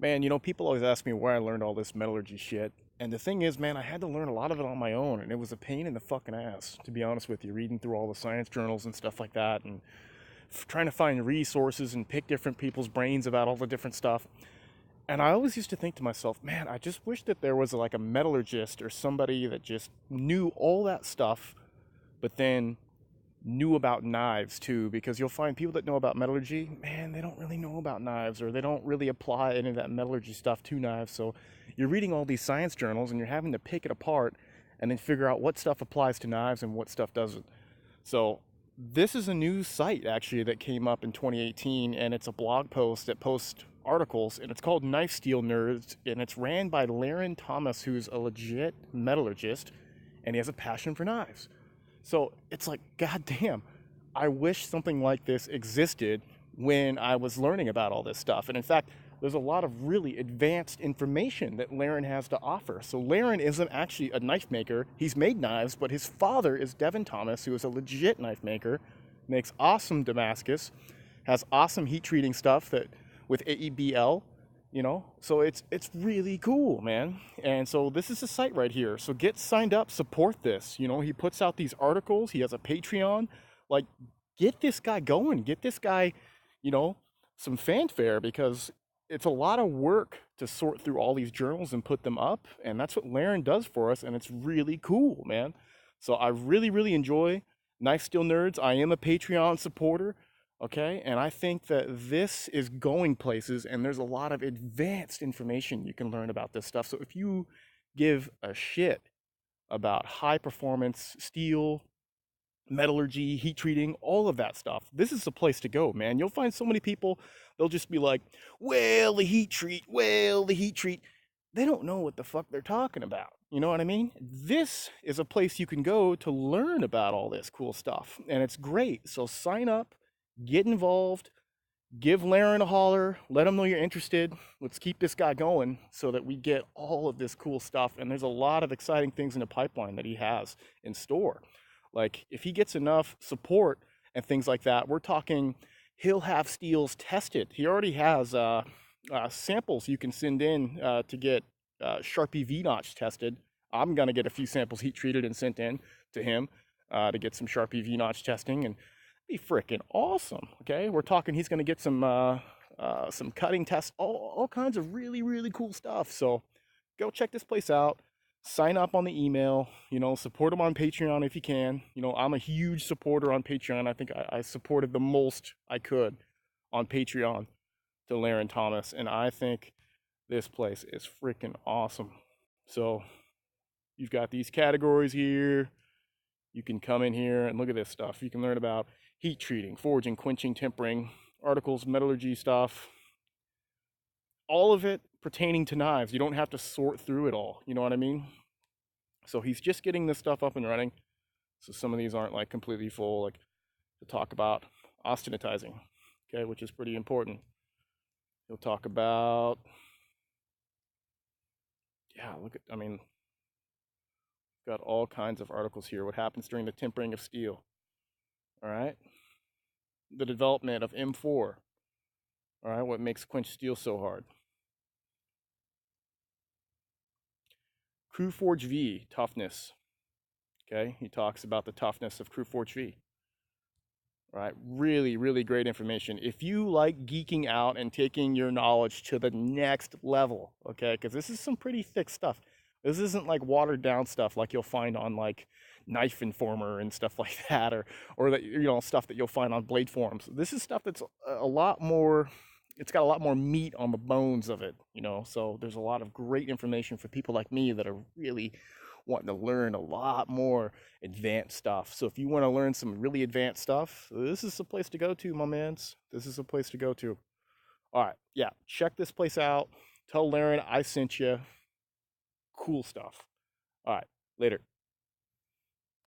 Man, people always ask me where I learned all this metallurgy shit. And the thing is, man, I had to learn a lot of it on my own, and it was a pain in the fucking ass, to be honest with you, reading through all the science journals and stuff like that, and trying to find resources and pick different people's brains about all the different stuff. And I always used to think to myself, man, I just wish that there was like a metallurgist or somebody that just knew all that stuff, but then knew about knives too, because you'll find people that know about metallurgy, man, they don't really know about knives, or they don't really apply any of that metallurgy stuff to knives. So you're reading all these science journals and you're having to pick it apart and then figure out what stuff applies to knives and what stuff doesn't. So this is a new site actually that came up in 2018, and it's a blog post that posts articles, and it's called Knife Steel Nerds, and it's ran by Laren Thomas, who's a legit metallurgist, and he has a passion for knives. So it's like, goddamn, I wish something like this existed when I was learning about all this stuff. And in fact, there's a lot of really advanced information that Laren has to offer. So Laren isn't actually a knife maker. He's made knives, but his father is Devin Thomas, who is a legit knife maker, makes awesome Damascus, has awesome heat treating stuff that with AEBL, so it's really cool, man. And so this is a site right here, so get signed up, support this. He puts out these articles, he has a Patreon. Like, get this guy going, get this guy, you know some fanfare, because it's a lot of work to sort through all these journals and put them up, and that's what Laren does for us, and it's really cool, man. So I really, really enjoy Knife Steel Nerds. I am a Patreon supporter. Okay, and I think that this is going places, and there's a lot of advanced information you can learn about this stuff. So if you give a shit about high performance steel, metallurgy, heat treating, all of that stuff, this is the place to go, man. You'll find so many people, they'll just be like, well, the heat treat, well, the heat treat. They don't know what the fuck they're talking about. You know what I mean? This is a place you can go to learn about all this cool stuff, and it's great. So sign up, get involved, give Laren a holler, let him know you're interested. Let's keep this guy going so that we get all of this cool stuff. And there's a lot of exciting things in the pipeline that he has in store. Like, if he gets enough support and things like that, we're talking he'll have steels tested. He already has samples you can send in to get Sharpie V-Notch tested. I'm going to get a few samples heat treated and sent in to him to get some Sharpie V-Notch testing, and be freaking awesome. Okay, we're talking he's going to get some cutting tests, all kinds of really, really cool stuff. So go check this place out, sign up on the email, support him on Patreon if you can. I'm a huge supporter on Patreon. I think I supported the most I could on Patreon to Laren Thomas, and I think this place is freaking awesome. So you've got these categories here. You can come in here and look at this stuff. You can learn about heat treating, forging, quenching, tempering, articles, metallurgy stuff, all of it pertaining to knives. You don't have to sort through it all. You know what I mean? So he's just getting this stuff up and running. So some of these aren't like completely full, like to talk about austenitizing, okay, which is pretty important. He'll talk about, yeah, got all kinds of articles here. What happens during the tempering of steel, all right? The development of M4, all right? What makes quench steel so hard? CrewForge V, toughness, okay? He talks about the toughness of CrewForge V. Right, really, really great information. If you like geeking out and taking your knowledge to the next level, okay, because this is some pretty thick stuff. This isn't like watered down stuff like you'll find on like Knife Informer and stuff like that, or that stuff that you'll find on Blade Forums. This is stuff that's a lot more. It's got a lot more meat on the bones of it, So there's a lot of great information for people like me that are really wanting to learn a lot more advanced stuff. So if you want to learn some really advanced stuff, this is the place to go to, my mans. This is the place to go to. All right, yeah, check this place out. Tell Laren I sent you. Cool stuff. All right, later.